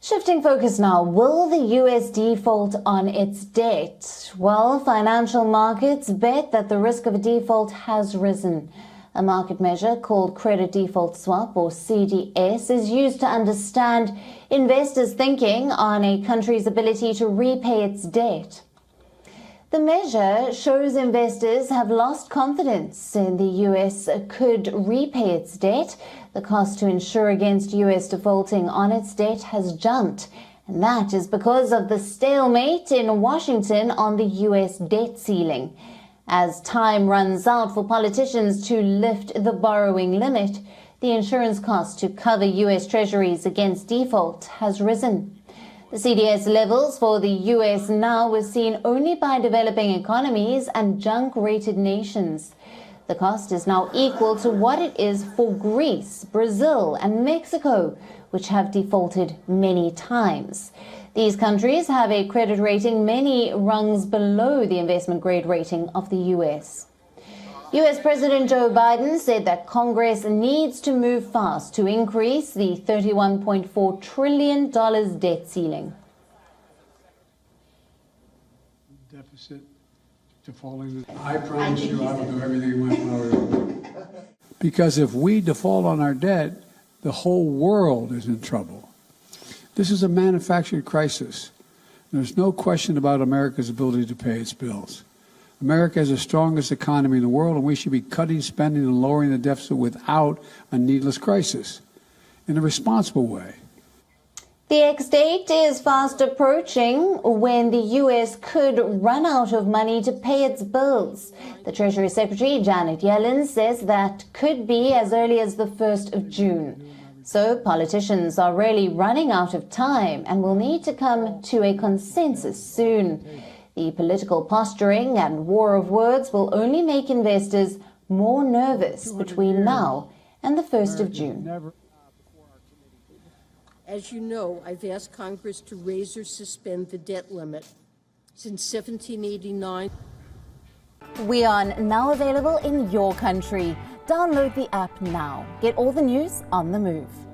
Shifting focus now, will the US default on its debt? Well, financial markets bet that the risk of a default has risen. A market measure called credit default swap, or CDS, is used to understand investors' thinking on a country's ability to repay its debt. The measure shows investors have lost confidence in the US could repay its debt. The cost to insure against US defaulting on its debt has jumped, and that is because of the stalemate in Washington on the US debt ceiling. As time runs out for politicians to lift the borrowing limit, the insurance cost to cover US treasuries against default has risen. The CDS levels for the US now were seen only by developing economies and junk-rated nations. The cost is now equal to what it is for Greece, Brazil, and Mexico, which have defaulted many times. These countries have a credit rating many rungs below the investment grade rating of the US. US President Joe Biden said that Congress needs to move fast to increase the $31.4 trillion debt ceiling. Deficit to falling. I promise you I will do everything in my power. Because if we default on our debt, the whole world is in trouble. This is a manufactured crisis. There's no question about America's ability to pay its bills. America has the strongest economy in the world, and we should be cutting spending and lowering the deficit without a needless crisis, in a responsible way. The ex-date is fast approaching when the US could run out of money to pay its bills. The Treasury Secretary, Janet Yellen, says that could be as early as the 1st of June. So politicians are really running out of time and will need to come to a consensus soon. The political posturing and war of words will only make investors more nervous between now and the 1st of June. As you know, I've asked Congress to raise or suspend the debt limit. Since 1789. WION, now available in your country. Download the app now. Get all the news on the move.